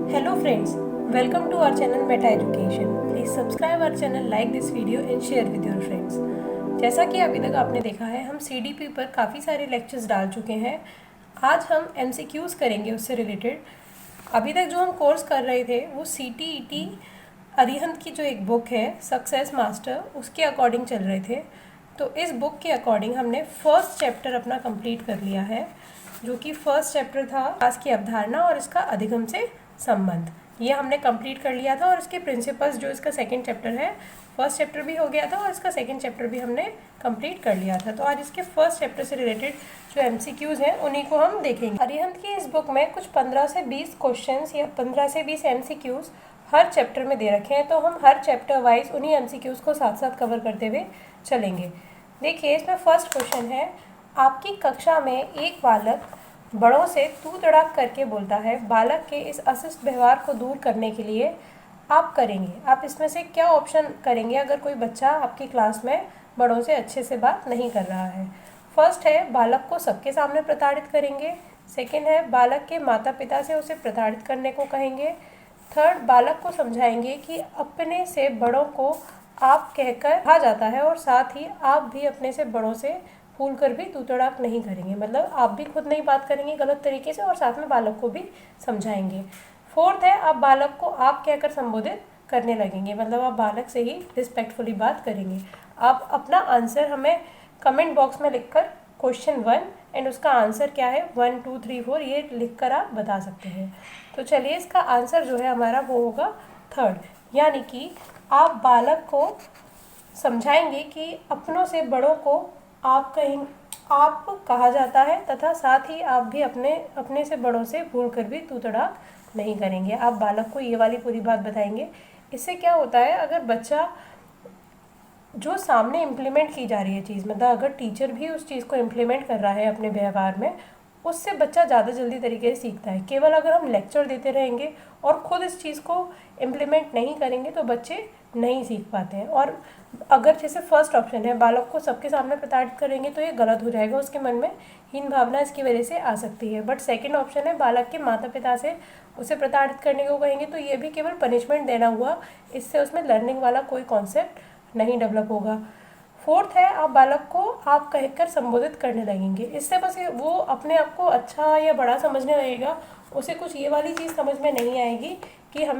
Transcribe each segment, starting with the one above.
Hello friends, welcome to our channel Meta Education. Please subscribe our channel, like this video and share with your friends. जैसा कि अभी तक आपने देखा है, हम CDP पर काफ़ी सारे लेक्चर्स डाल चुके हैं. आज हम MCQs करेंगे उससे रिलेटेड. अभी तक जो हम कोर्स कर रहे थे वो CTET अरिहंत की जो एक बुक है सक्सेस मास्टर, उसके अकॉर्डिंग चल रहे थे. तो इस बुक के अकॉर्डिंग हमने फर्स्ट चैप्टर अपना कंप्लीट कर लिया है, जो कि फर्स्ट चैप्टर था विकास की अवधारणा और इसका अधिगम से संबंध. ये हमने कंप्लीट कर लिया था और इसके प्रिंसिपल्स जो इसका सेकंड चैप्टर है, फर्स्ट चैप्टर भी हो गया था और इसका सेकंड चैप्टर भी हमने कंप्लीट कर लिया था. तो आज इसके फर्स्ट चैप्टर से रिलेटेड जो MCQs हैं उन्हीं को हम देखेंगे. अरिहंत की इस बुक में कुछ 15 से 20 क्वेश्चंस या 15 से 20 MCQs हर चैप्टर में दे रखे हैं. तो हम हर चैप्टर वाइज उन्हीं MCQs को साथ साथ कवर करते हुए चलेंगे. देखिए, इसमें फर्स्ट क्वेश्चन है, आपकी कक्षा में एक बालक बड़ों से तू तड़ाक करके बोलता है. बालक के इस अशिष्ट व्यवहार को दूर करने के लिए आप करेंगे. आप इसमें से क्या ऑप्शन करेंगे अगर कोई बच्चा आपकी क्लास में बड़ों से अच्छे से बात नहीं कर रहा है? फर्स्ट है, बालक को सबके सामने प्रताड़ित करेंगे. सेकंड है, बालक के माता पिता से उसे प्रताड़ित करने को कहेंगे. थर्ड, बालक को समझाएंगे कि अपने से बड़ों को आप कहकर कहा जाता है और साथ ही आप भी अपने से बड़ों से भूल कर भी तू तड़ाक नहीं करेंगे. मतलब आप भी खुद नहीं बात करेंगे गलत तरीके से और साथ में बालक को भी समझाएंगे. फोर्थ है, आप बालक को आप कहकर संबोधित करने लगेंगे. मतलब आप बालक से ही रिस्पेक्टफुली बात करेंगे. आप अपना आंसर हमें कमेंट बॉक्स में लिखकर क्वेश्चन 1 एंड उसका आंसर क्या है 1 2 3 4 ये लिखकर आप बता सकते हैं. तो चलिए, इसका आंसर जो है हमारा वो होगा थर्ड, यानी कि आप बालक को समझाएंगे कि अपनों से बड़ों को आप कहा जाता है तथा साथ ही आप भी अपने से बड़ों से भूल कर भी तू तड़ाक नहीं करेंगे. आप बालक को ये वाली पूरी बात बताएंगे. इससे क्या होता है, अगर बच्चा जो सामने इम्प्लीमेंट की जा रही है चीज़, मतलब अगर टीचर भी उस चीज़ को इम्प्लीमेंट कर रहा है अपने व्यवहार में, उससे बच्चा ज़्यादा जल्दी तरीके से सीखता है. केवल अगर हम लेक्चर देते रहेंगे और ख़ुद इस चीज़ को इम्प्लीमेंट नहीं करेंगे तो बच्चे नहीं सीख पाते हैं. और अगर जैसे फर्स्ट ऑप्शन है, बालक को सबके सामने प्रताड़ित करेंगे, तो ये गलत हो जाएगा. उसके मन में हीन भावना इसकी वजह से आ सकती है. बट सेकंड ऑप्शन है, बालक के माता पिता से उसे प्रताड़ित करने को कहेंगे, तो ये भी केवल पनिशमेंट देना हुआ. इससे उसमें लर्निंग वाला कोई कॉन्सेप्ट नहीं डेवलप होगा. फोर्थ है, आप बालक को आप कहकर संबोधित करने लगेंगे. इससे बस वो अपने आप को अच्छा या बड़ा समझने लगेगा. उसे कुछ ये वाली चीज़ समझ में नहीं आएगी कि हम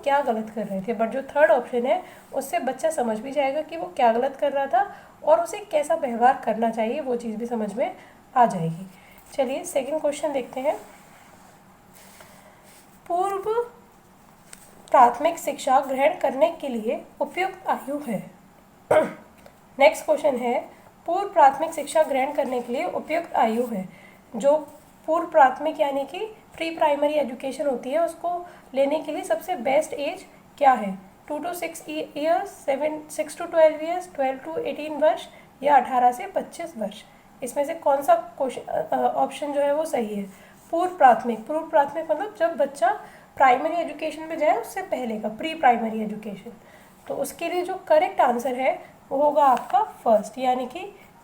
क्या गलत कर रहे थे. बट जो थर्ड ऑप्शन है, उससे बच्चा समझ भी जाएगा कि वो क्या गलत कर रहा था और उसे कैसा व्यवहार करना चाहिए, वो चीज़ भी समझ में आ जाएगी. चलिए, सेकंड क्वेश्चन देखते हैं. पूर्व प्राथमिक शिक्षा ग्रहण करने के लिए उपयुक्त आयु है. नेक्स्ट क्वेश्चन है, पूर्व प्राथमिक शिक्षा ग्रहण करने के लिए उपयुक्त आयु है. जो पूर्व प्राथमिक यानी कि प्री प्राइमरी एजुकेशन होती है, उसको लेने के लिए सबसे बेस्ट एज क्या है? 2 to 6 years, 6 to 12 years, 12 to 18 वर्ष या 18 से 25 वर्ष? इसमें से कौन सा ऑप्शन जो है वो सही है? पूर्व प्राथमिक मतलब जब बच्चा प्राइमरी एजुकेशन में जाए उससे पहले का प्री प्राइमरी एजुकेशन. तो उसके लिए जो करेक्ट आंसर है वो होगा आपका फर्स्ट, यानी कि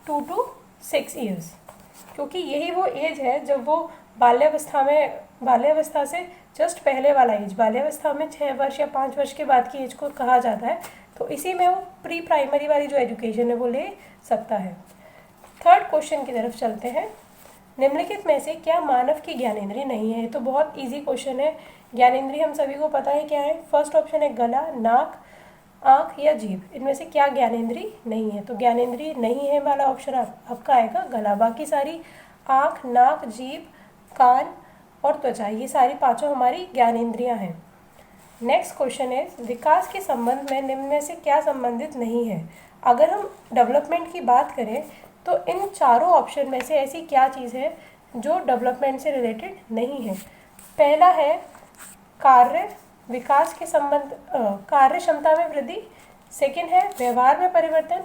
2 to 6 ईयर्स. क्योंकि यही वो एज है जब वो बाल्यावस्था से जस्ट पहले वाला एज, बाल्यावस्था में 6 वर्ष या 5 वर्ष के बाद की एज को कहा जाता है. तो इसी में वो प्री प्राइमरी वाली जो एजुकेशन है वो ले सकता है. थर्ड क्वेश्चन की तरफ चलते हैं. निम्नलिखित में से क्या मानव की ज्ञानेंद्रिय नहीं है? तो बहुत ईजी क्वेश्चन है. ज्ञानेंद्रिय हम सभी को पता है क्या है. फर्स्ट ऑप्शन है गला, नाक, आँख या जीभ. इनमें से क्या ज्ञानेंद्रिय नहीं है? तो ज्ञानेंद्रिय नहीं है वाला ऑप्शन आपका आएगा गला. बाकी सारी आँख, नाक, जीभ, कान और त्वचा, ये सारी पांचों हमारी ज्ञानेंद्रियां हैं. नेक्स्ट क्वेश्चन है, विकास के संबंध में निम्न में से क्या संबंधित नहीं है? अगर हम डेवलपमेंट की बात करें तो इन चारों ऑप्शन में से ऐसी क्या चीज़ है जो डेवलपमेंट से रिलेटेड नहीं है? पहला है कार्य विकास के संबंध कार्य क्षमता में वृद्धि. सेकंड है व्यवहार में परिवर्तन.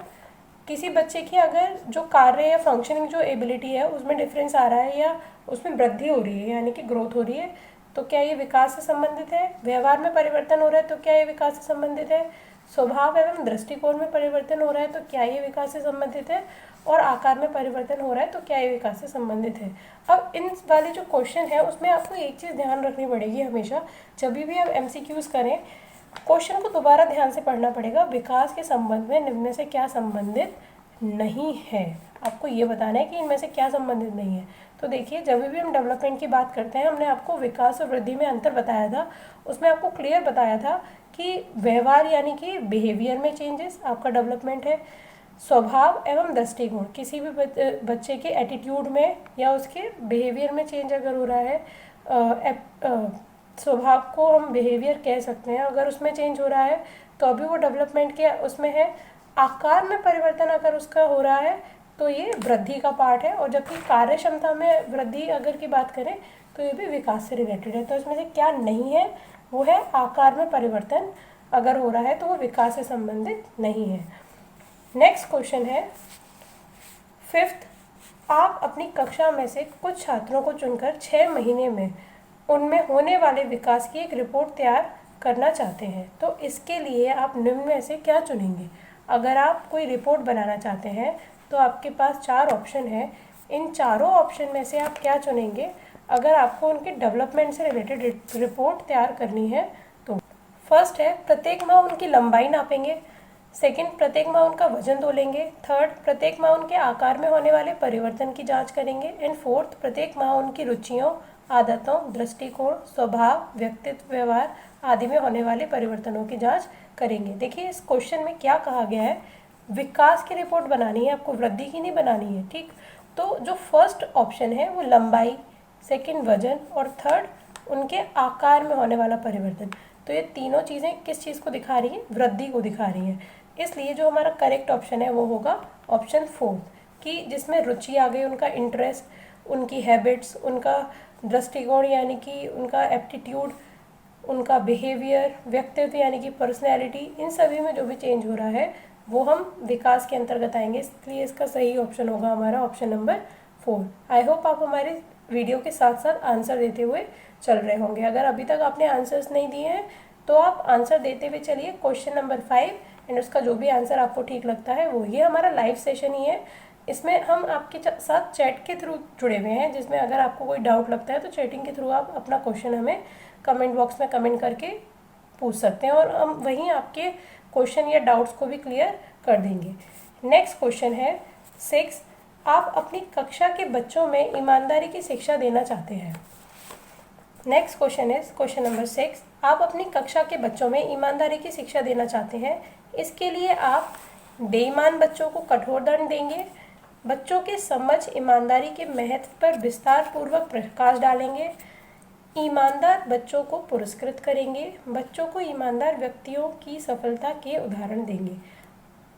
किसी बच्चे की अगर जो कार्य या फंक्शनिंग जो एबिलिटी है उसमें डिफरेंस आ रहा है या उसमें वृद्धि हो रही है यानी कि ग्रोथ हो रही है, तो क्या ये विकास से संबंधित है? व्यवहार में परिवर्तन हो रहा है, तो क्या ये विकास से संबंधित है? स्वभाव एवं दृष्टिकोण में परिवर्तन हो रहा है तो क्या ये विकास से संबंधित है, और आकार में परिवर्तन हो रहा है तो क्या ये विकास से संबंधित है। अब इन वाले जो क्वेश्चन है उसमें आपको एक चीज़ ध्यान रखनी पड़ेगी, हमेशा जब भी आप MCQs करें क्वेश्चन को दोबारा ध्यान से पढ़ना पड़ेगा। विकास के संबंध में निम्न में से क्या संबंधित नहीं है, आपको ये बताना है कि इनमें से क्या संबंधित नहीं है। तो देखिए, जब भी हम डेवलपमेंट की बात करते हैं, हमने आपको विकास और वृद्धि में अंतर बताया था, उसमें आपको क्लियर बताया था कि व्यवहार यानी कि बिहेवियर में चेंजेस आपका डेवलपमेंट है, स्वभाव एवं दृष्टिकोण किसी भी बच्चे के एटीट्यूड में या उसके बिहेवियर में चेंज अगर हो रहा है, स्वभाव को हम बिहेवियर कह सकते हैं, अगर उसमें चेंज हो रहा है तो अभी वो डेवलपमेंट के उसमें है। आकार में परिवर्तन अगर उसका हो रहा है तो ये वृद्धि का पार्ट है, और जबकि कार्य क्षमता में वृद्धि अगर की बात करें तो ये भी विकास से रिलेटेड है। तो इसमें से क्या नहीं है, वो है आकार में परिवर्तन अगर हो रहा है तो वो विकास से संबंधित नहीं है। नेक्स्ट क्वेश्चन है 5th, आप अपनी कक्षा में से कुछ छात्रों को चुनकर 6 महीने में उनमें होने वाले विकास की एक रिपोर्ट तैयार करना चाहते हैं, तो इसके लिए आप निम्न में से क्या चुनेंगे। अगर आप कोई रिपोर्ट बनाना चाहते हैं तो आपके पास 4 ऑप्शन है, इन चारों ऑप्शन में से आप क्या चुनेंगे अगर आपको उनके डेवलपमेंट से रिलेटेड रिपोर्ट तैयार करनी है। तो फर्स्ट है, प्रत्येक माह उनकी लंबाई नापेंगे। सेकंड, प्रत्येक माह उनका वजन तोलेंगे। थर्ड, प्रत्येक माह उनके आकार में होने वाले परिवर्तन की जांच करेंगे। एंड फोर्थ, प्रत्येक माह उनकी रुचियों, आदतों, दृष्टिकोण, स्वभाव, व्यक्तित्व, व्यवहार आदि में होने वाले परिवर्तनों की जांच करेंगे। देखिए, इस क्वेश्चन में क्या कहा गया है, विकास की रिपोर्ट बनानी है, आपको वृद्धि की नहीं बनानी है, ठीक। तो जो फर्स्ट ऑप्शन है वो लंबाई, सेकंड वजन और थर्ड उनके आकार में होने वाला परिवर्तन, तो ये तीनों चीज़ें किस चीज़ को दिखा रही हैं, वृद्धि को दिखा रही हैं। इसलिए जो हमारा करेक्ट ऑप्शन है वो होगा ऑप्शन 4, कि जिसमें रुचि आ गई, उनका इंटरेस्ट, उनकी हैबिट्स, उनका दृष्टिकोण यानी कि उनका एप्टीट्यूड, उनका बिहेवियर, व्यक्तित्व यानी कि पर्सनैलिटी, इन सभी में जो भी चेंज हो रहा है वो हम विकास के अंतर्गत आएंगे। इसलिए इसका सही ऑप्शन होगा हमारा ऑप्शन नंबर 4। आई होप आप हमारे वीडियो के साथ साथ आंसर देते हुए चल रहे होंगे। अगर अभी तक आपने आंसर्स नहीं दिए हैं तो आप आंसर देते हुए चलिए क्वेश्चन नंबर 5, एंड उसका जो भी आंसर आपको ठीक लगता है वो। ये हमारा लाइव सेशन ही है, इसमें हम आपके साथ चैट के थ्रू जुड़े हुए हैं, जिसमें अगर आपको कोई डाउट लगता है तो चैटिंग के थ्रू आप अपना क्वेश्चन हमें कमेंट बॉक्स में कमेंट करके पूछ सकते हैं, और हम वहीं आपके क्वेश्चन या डाउट्स को भी क्लियर कर देंगे। नेक्स्ट क्वेश्चन है 6, आप अपनी कक्षा के बच्चों में ईमानदारी की शिक्षा देना चाहते हैं। नेक्स्ट क्वेश्चन है क्वेश्चन नंबर 6, आप अपनी कक्षा के बच्चों में ईमानदारी की शिक्षा देना चाहते हैं। इसके लिए आप बेईमान बच्चों को कठोर दंड देंगे, बच्चों के समझ ईमानदारी के महत्व पर विस्तार पूर्वक प्रकाश डालेंगे, ईमानदार बच्चों को पुरस्कृत करेंगे, बच्चों को ईमानदार व्यक्तियों की सफलता के उदाहरण देंगे।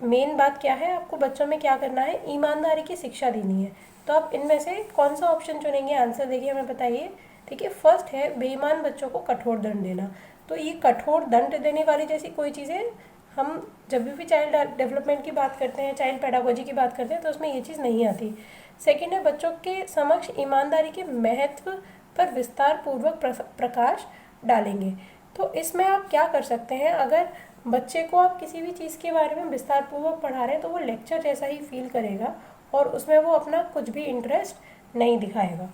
मेन बात क्या है, आपको बच्चों में क्या करना है, ईमानदारी की शिक्षा देनी है। तो आप इनमें से कौन सा ऑप्शन चुनेंगे, आंसर देखिए हमें बताइए। ठीक है, फर्स्ट है बेईमान बच्चों को कठोर दंड देना। तो ये कठोर दंड देने वाली जैसी कोई चीज़ें हम जब भी चाइल्ड डेवलपमेंट की बात करते हैं, चाइल्ड पेडागोजी की बात करते हैं, तो उसमें ये चीज़ नहीं आती। सेकेंड है बच्चों के समक्ष ईमानदारी के महत्व पर विस्तार पूर्वक प्रकाश डालेंगे। तो इसमें आप क्या कर सकते हैं, अगर बच्चे को आप किसी भी चीज़ के बारे में विस्तार पूर्वक पढ़ा रहे हैं तो वो लेक्चर जैसा ही फील करेगा और उसमें वो अपना कुछ भी इंटरेस्ट नहीं दिखाएगा।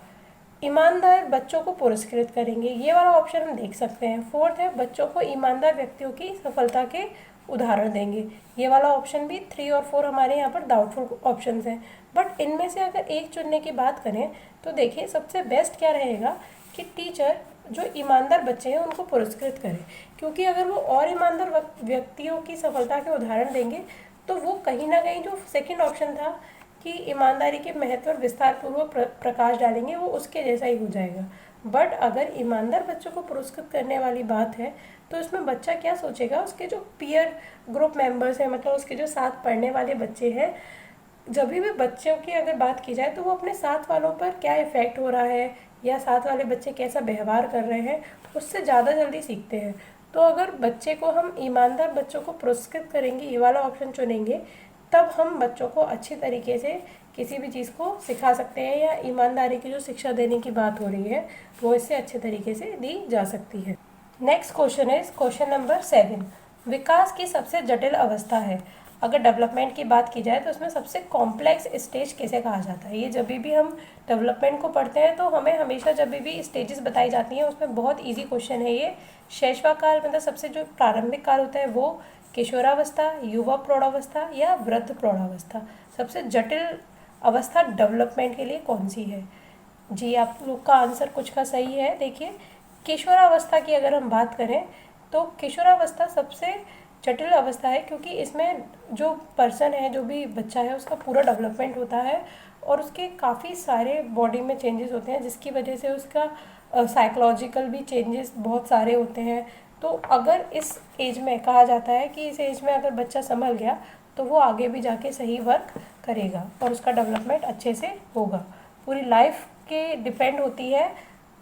ईमानदार बच्चों को पुरस्कृत करेंगे, ये वाला ऑप्शन हम देख सकते हैं। फोर्थ है बच्चों को ईमानदार व्यक्तियों की सफलता के उदाहरण देंगे, ये वाला ऑप्शन भी 3 और 4 हमारे यहाँ पर डाउटफुल ऑप्शंस हैं। बट इनमें से अगर एक चुनने की बात करें तो देखिए सबसे बेस्ट क्या रहेगा कि टीचर जो ईमानदार बच्चे हैं उनको पुरस्कृत करें, क्योंकि अगर वो और ईमानदार व्यक्तियों की सफलता के उदाहरण देंगे तो वो कहीं ना कहीं जो सेकंड ऑप्शन था कि ईमानदारी के महत्व और विस्तार पूर्वक प्रकाश डालेंगे, वो उसके जैसा ही हो जाएगा। बट अगर ईमानदार बच्चों को पुरस्कृत करने वाली बात है तो इसमें बच्चा क्या सोचेगा, उसके जो पीयर ग्रुप मेंबर्स हैं, मतलब उसके जो साथ पढ़ने वाले बच्चे हैं, जब भी बच्चों की अगर बात की जाए तो वो अपने साथ वालों पर क्या इफ़ेक्ट हो रहा है या साथ वाले बच्चे कैसा व्यवहार कर रहे हैं उससे ज़्यादा जल्दी सीखते हैं। तो अगर बच्चे को हम ईमानदार बच्चों को पुरस्कृत करेंगे, ये वाला ऑप्शन चुनेंगे, तब हम बच्चों को अच्छी तरीके से किसी भी चीज़ को सिखा सकते हैं, या ईमानदारी की जो शिक्षा देने की बात हो रही है वो इससे अच्छे तरीके से दी जा सकती है। नेक्स्ट क्वेश्चन है क्वेश्चन नंबर 7, विकास की सबसे जटिल अवस्था है। अगर डेवलपमेंट की बात की जाए तो उसमें सबसे कॉम्प्लेक्स स्टेज किसे कहा जाता है? ये जब भी हम डेवलपमेंट को पढ़ते हैं तो हमें हमेशा जब भी स्टेजेस बताई जाती हैं उसमें बहुत इजी क्वेश्चन है ये। शैशवाकाल मतलब सबसे जो प्रारंभिक काल होता है वो, किशोरावस्था, युवा प्रौढ़ावस्था या वृद्ध प्रौढ़ावस्था। सबसे जटिल अवस्था डेवलपमेंट के लिए कौन सी है? जी, आप लोग का आंसर कुछ का सही है। देखिए, किशोरावस्था की अगर हम बात करें तो किशोरावस्था सबसे जटिल अवस्था है, क्योंकि इसमें जो पर्सन है, जो भी बच्चा है, उसका पूरा डेवलपमेंट होता है और उसके काफ़ी सारे बॉडी में चेंजेस होते हैं, जिसकी वजह से उसका साइकोलॉजिकल भी चेंजेस बहुत सारे होते हैं। तो अगर इस एज में कहा जाता है कि इस एज में अगर बच्चा संभल गया तो वो आगे भी जाके सही वर्क करेगा और उसका डेवलपमेंट अच्छे से होगा। पूरी लाइफ के डिपेंड होती है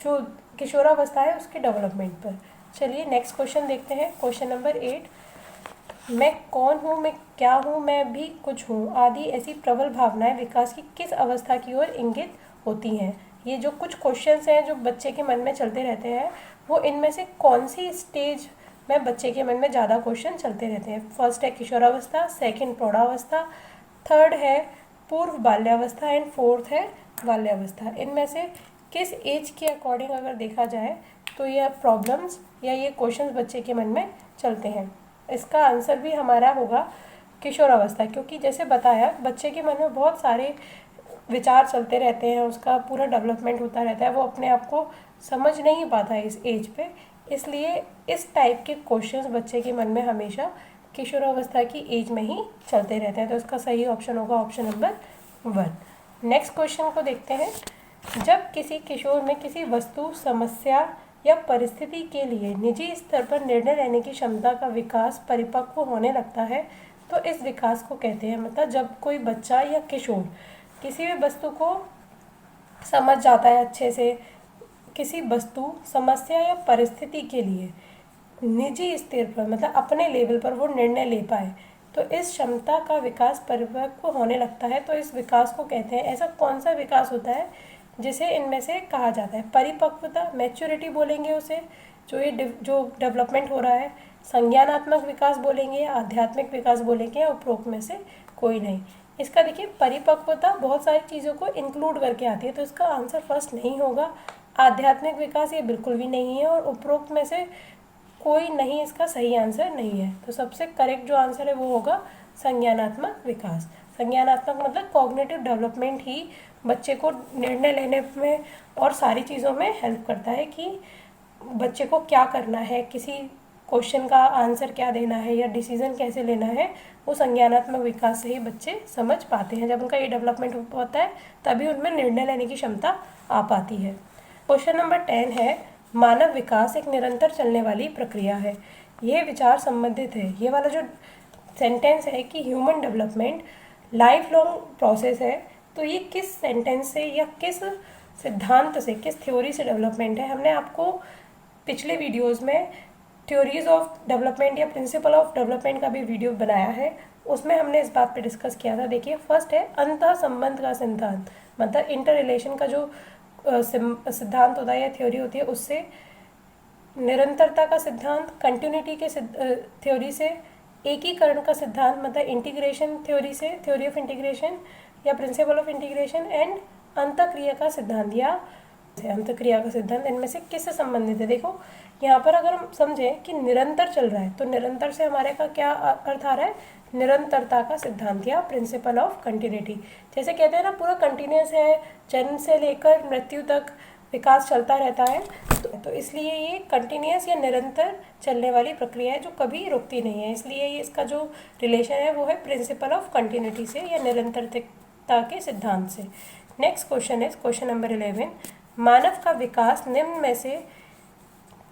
जो किशोरावस्था है उसके डेवलपमेंट पर। चलिए नेक्स्ट क्वेश्चन देखते हैं। क्वेश्चन नंबर 8, मैं कौन हूँ, मैं क्या हूँ, मैं भी कुछ हूँ आदि ऐसी प्रबल भावनाएं विकास की किस अवस्था की ओर इंगित होती हैं? ये जो कुछ क्वेश्चंस हैं जो बच्चे के मन में चलते रहते हैं, वो इनमें से कौन सी स्टेज में बच्चे के मन में ज़्यादा क्वेश्चन चलते रहते हैं? फर्स्ट है किशोरावस्था, सेकंड प्रौढ़ावस्था, थर्ड है पूर्व बाल्यावस्था एंड फोर्थ है बाल्यावस्था। इनमें से किस एज के अकॉर्डिंग अगर देखा जाए तो यह प्रॉब्लम्स या ये क्वेश्चंस बच्चे के मन में चलते हैं? इसका आंसर भी हमारा होगा किशोरावस्था, क्योंकि जैसे बताया बच्चे के मन में बहुत सारे विचार चलते रहते हैं, उसका पूरा डेवलपमेंट होता रहता है, वो अपने आप को समझ नहीं पाता है इस एज पे। इसलिए इस टाइप के क्वेश्चंस बच्चे के मन में हमेशा किशोरावस्था की एज में ही चलते रहते हैं। तो इसका सही ऑप्शन होगा ऑप्शन नंबर 1। नेक्स्ट क्वेश्चन को देखते हैं। जब किसी किशोर में किसी वस्तु, समस्या या परिस्थिति के लिए निजी स्तर पर निर्णय लेने की क्षमता का विकास परिपक्व होने लगता है तो इस विकास को कहते हैं, मतलब जब कोई बच्चा या किशोर किसी भी वस्तु को समझ जाता है अच्छे से, किसी वस्तु, समस्या या परिस्थिति के लिए निजी स्तर पर मतलब अपने लेवल पर वो निर्णय ले पाए तो इस क्षमता का विकास परिपक्व होने लगता है, तो इस विकास को कहते हैं। ऐसा कौन सा विकास होता है जिसे इनमें से कहा जाता है? परिपक्वता, मैच्योरिटी बोलेंगे उसे, जो डेवलपमेंट हो रहा है, संज्ञानात्मक विकास बोलेंगे या आध्यात्मिक विकास बोलेंगे या उपरोक्त में से कोई नहीं। इसका देखिए, परिपक्वता बहुत सारी चीज़ों को इंक्लूड करके आती है, तो इसका आंसर फर्स्ट नहीं होगा। आध्यात्मिक विकास ये बिल्कुल भी नहीं है और उपरोक्त में से कोई नहीं इसका सही आंसर नहीं है। तो सबसे करेक्ट जो आंसर है वो होगा संज्ञानात्मक विकास। संज्ञानात्मक मतलब कॉग्निटिव डेवलपमेंट ही बच्चे को निर्णय लेने में और सारी चीज़ों में हेल्प करता है कि बच्चे को क्या करना है, किसी क्वेश्चन का आंसर क्या देना है या डिसीजन कैसे लेना है, वो संज्ञानात्मक विकास से ही बच्चे समझ पाते हैं। जब उनका ये डेवलपमेंट होता है तभी उनमें निर्णय लेने की क्षमता आ पाती है। क्वेश्चन नंबर 10 है, मानव विकास एक निरंतर चलने वाली प्रक्रिया है। ये विचार संबंधित है, ये वाला जो सेंटेंस है कि human development life long process है, तो ये किस सेंटेंस से या किस सिद्धांत से, किस थ्योरी से डेवलपमेंट है? हमने आपको पिछले वीडियोस में थ्योरीज ऑफ डेवलपमेंट या प्रिंसिपल ऑफ डेवलपमेंट का भी वीडियो बनाया है, उसमें हमने इस बात पे डिस्कस किया था। देखिए, फर्स्ट है अंतः संबंध का सिद्धांत, मतलब इंटर रिलेशन का जो सिद्धांत होता है या थ्योरी होती है उससे, निरंतरता का सिद्धांत कंटिन्यूटी के थ्योरी से, एकीकरण का सिद्धांत मतलब इंटीग्रेशन थ्योरी से, थ्योरी ऑफ इंटीग्रेशन या प्रिंसिपल ऑफ इंटीग्रेशन, एंड अंतःक्रिया का सिद्धांत या अंतःक्रिया का सिद्धांत, इनमें से किससे संबंधित है? देखो यहाँ पर अगर हम समझें कि निरंतर चल रहा है तो निरंतर से हमारे का क्या अर्थ आ रहा है? निरंतरता का सिद्धांत या प्रिंसिपल ऑफ कंटिन्यूटी। जैसे कहते हैं ना, पूरा कंटिन्यूस है, जन्म से लेकर मृत्यु तक विकास चलता रहता है, तो इसलिए ये कंटिन्यूस या निरंतर चलने वाली प्रक्रिया है जो कभी रुकती नहीं है। इसलिए ये इसका जो रिलेशन है वो है प्रिंसिपल ऑफ कंटिन्यूटी से या निरंतरता के सिद्धांत से। नेक्स्ट क्वेश्चन है क्वेश्चन नंबर 11, मानव का विकास निम्न में से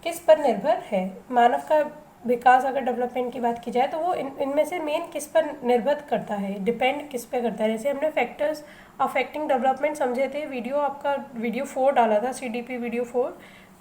किस पर निर्भर है? मानव का विकास अगर डेवलपमेंट की बात की जाए तो वो इनमें से मेन किस पर निर्भर करता है, डिपेंड किस पे करता है? जैसे हमने फैक्टर्स अफेक्टिंग डेवलपमेंट समझे थे, वीडियो 4 डाला था, CDP वीडियो 4,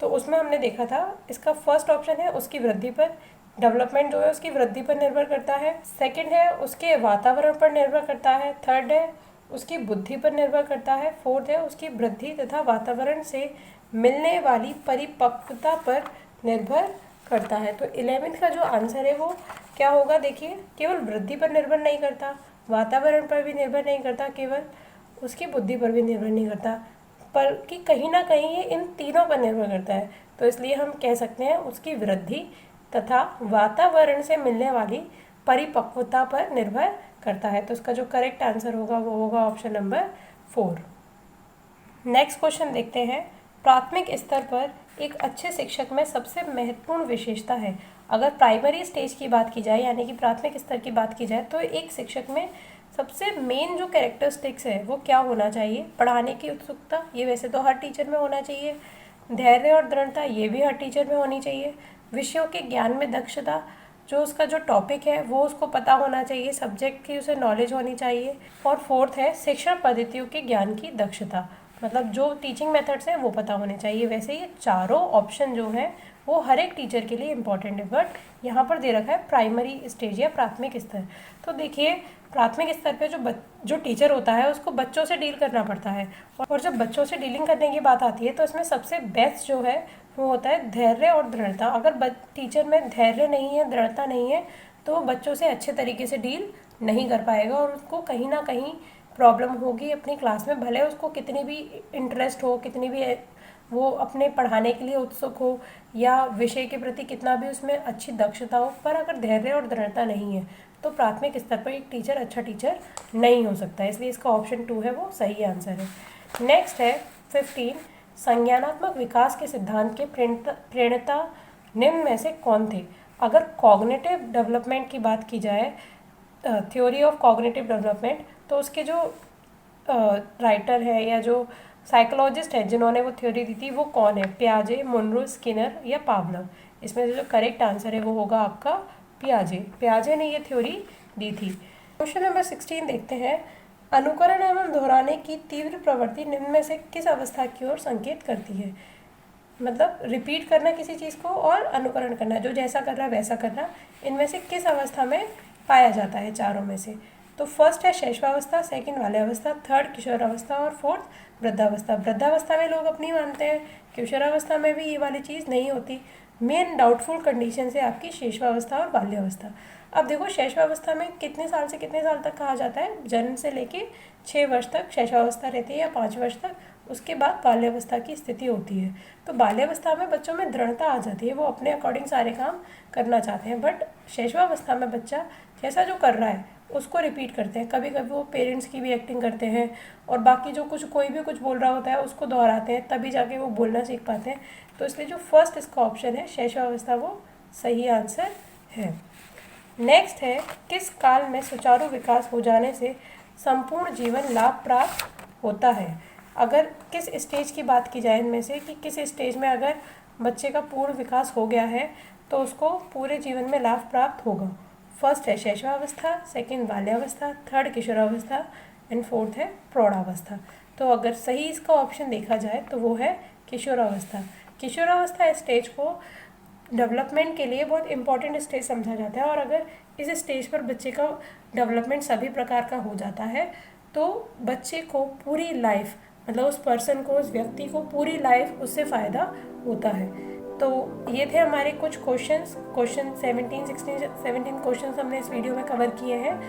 तो उसमें हमने देखा था इसका फर्स्ट ऑप्शन है उसकी वृद्धि पर, डेवलपमेंट जो है उसकी वृद्धि पर निर्भर करता है। सेकेंड है उसके वातावरण पर निर्भर करता है। थर्ड है उसकी बुद्धि पर निर्भर करता है। फोर्थ है उसकी वृद्धि तथा वातावरण से मिलने वाली परिपक्वता पर निर्भर करता है। तो 11th का जो आंसर है वो क्या होगा, देखिए, केवल वृद्धि पर निर्भर नहीं करता, वातावरण पर भी निर्भर नहीं करता, केवल उसकी बुद्धि पर भी निर्भर नहीं करता, पर कि कहीं ना कहीं ये इन तीनों पर निर्भर करता है। तो इसलिए हम कह सकते हैं उसकी वृद्धि तथा वातावरण से मिलने वाली परिपक्वता पर निर्भर करता है। तो इसका जो करेक्ट आंसर होगा वो होगा ऑप्शन नंबर 4। नेक्स्ट क्वेश्चन देखते हैं। प्राथमिक स्तर पर एक अच्छे शिक्षक में सबसे महत्वपूर्ण विशेषता है। अगर प्राइमरी स्टेज की बात की जाए, यानी कि प्राथमिक स्तर की बात की जाए, तो एक शिक्षक में सबसे मेन जो कैरेक्टरिस्टिक्स है वो क्या होना चाहिए? पढ़ाने की उत्सुकता, ये वैसे तो हर टीचर में होना चाहिए। धैर्य और दृढ़ता, ये भी हर टीचर में होनी चाहिए। विषयों के ज्ञान में दक्षता, जो उसका जो टॉपिक है वो उसको पता होना चाहिए, सब्जेक्ट की उसे नॉलेज होनी चाहिए। और फोर्थ है शिक्षण पद्धतियों के ज्ञान की दक्षता, मतलब जो टीचिंग मेथड्स हैं वो पता होने चाहिए। वैसे ये चारों ऑप्शन जो हैं वो हर एक टीचर के लिए इम्पॉर्टेंट है, बट यहाँ पर दे रखा है प्राइमरी स्टेज या प्राथमिक स्तर। तो देखिए, प्राथमिक स्तर पे जो टीचर होता है उसको बच्चों से डील करना पड़ता है, और जब बच्चों से डीलिंग करने की बात आती है तो इसमें सबसे बेस्ट जो है वो होता है धैर्य और दृढ़ता। अगर टीचर में धैर्य नहीं है, दृढ़ता नहीं है, तो वो बच्चों से अच्छे तरीके से डील नहीं कर पाएगा और उसको कहीं ना कहीं प्रॉब्लम होगी अपनी क्लास में। भले उसको कितनी भी इंटरेस्ट हो, कितनी भी वो अपने पढ़ाने के लिए उत्सुक हो, या विषय के प्रति कितना भी उसमें अच्छी दक्षता हो, पर अगर धैर्य और दृढ़ता नहीं है तो प्राथमिक स्तर पर एक टीचर अच्छा टीचर नहीं हो सकता। इसलिए इसका ऑप्शन 2 है वो सही आंसर है। नेक्स्ट है 15, संज्ञानात्मक विकास के सिद्धांत के प्रणेता निम्न में से कौन थे? अगर कॉग्निटिव डेवलपमेंट की बात की जाए, थ्योरी ऑफ कॉग्निटिव डेवलपमेंट, तो उसके जो राइटर है या जो साइकोलॉजिस्ट है जिन्होंने वो थ्योरी दी थी वो कौन है? पियाजे, मुनरो, स्किनर या पावलोव? इसमें से जो करेक्ट आंसर है वो होगा आपका पियाजे। पियाजे ने ये थ्योरी दी थी। क्वेश्चन नंबर 16 देखते हैं। अनुकरण एवं दोहराने की तीव्र प्रवृत्ति निम्न में से किस अवस्था की ओर संकेत करती है? मतलब रिपीट करना किसी चीज़ को और अनुकरण करना, जो जैसा कर रहा है वैसा करना, इनमें से किस अवस्था में पाया जाता है चारों में से? तो फर्स्ट है शैशवावस्था, सेकंड बाल्यावस्था, थर्ड किशोरावस्था और फोर्थ वृद्धावस्था। वृद्धावस्था में लोग अपनी मानते हैं, किशोरावस्था में भी ये वाली चीज़ नहीं होती। मेन डाउटफुल कंडीशन है आपकी शैशवावस्था और बाल्यावस्था। अब देखो, शैशवावस्था में कितने साल से कितने साल तक कहा जाता है? जन्म से लेके 6 वर्ष तक शैशवावस्था रहती है या 5 वर्ष तक, उसके बाद बाल्यावस्था की स्थिति होती है। तो बाल्यावस्था में बच्चों में दृढ़ता आ जाती है, वो अपने अकॉर्डिंग सारे काम करना चाहते हैं। बट शैशवावस्था में बच्चा जैसा जो कर रहा है उसको रिपीट करते हैं। कभी कभी वो पेरेंट्स की भी एक्टिंग करते हैं, और बाकी जो कोई भी कुछ बोल रहा होता है उसको दोहराते हैं, तभी जाके वो बोलना सीख पाते हैं। तो इसलिए जो फर्स्ट इसका ऑप्शन है शैशवावस्था, वो सही आंसर है। नेक्स्ट है, किस काल में सुचारू विकास हो जाने से संपूर्ण जीवन लाभ प्राप्त होता है? अगर किस स्टेज की बात की जाए इनमें से, कि किस स्टेज में अगर बच्चे का पूर्ण विकास हो गया है तो उसको पूरे जीवन में लाभ प्राप्त होगा? फर्स्ट है शैशवावस्था, सेकंड बाल्यावस्था, थर्ड किशोरावस्था एंड फोर्थ है प्रौढ़ावस्था। तो अगर सही इसका ऑप्शन देखा जाए तो वो है किशोरावस्था। किशोरावस्था स्टेज को डेवलपमेंट के लिए बहुत इंपॉर्टेंट स्टेज समझा जाता है, और अगर इस स्टेज पर बच्चे का डेवलपमेंट सभी प्रकार का हो जाता है तो बच्चे को पूरी लाइफ, मतलब उस पर्सन को, उस व्यक्ति को पूरी लाइफ उससे फ़ायदा होता है। तो ये थे हमारे कुछ क्वेश्चन 17, 16, 17 क्वेश्चन हमने इस वीडियो में कवर किए हैं।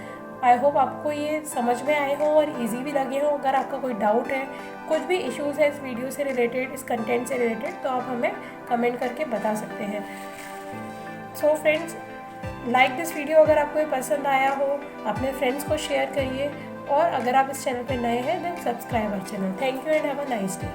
आई होप आपको ये समझ में आए हों और इजी भी लगे हों। अगर आपका कोई डाउट है, कुछ भी इश्यूज़ है इस वीडियो से रिलेटेड, इस कंटेंट से रिलेटेड, तो आप हमें कमेंट करके बता सकते हैं। So friends, like this video अगर आपको ये पसंद आया हो, अपने फ्रेंड्स को शेयर करिए, और अगर आप इस चैनल पर नए हैं then subscribe our channel. Thank you and have a nice day.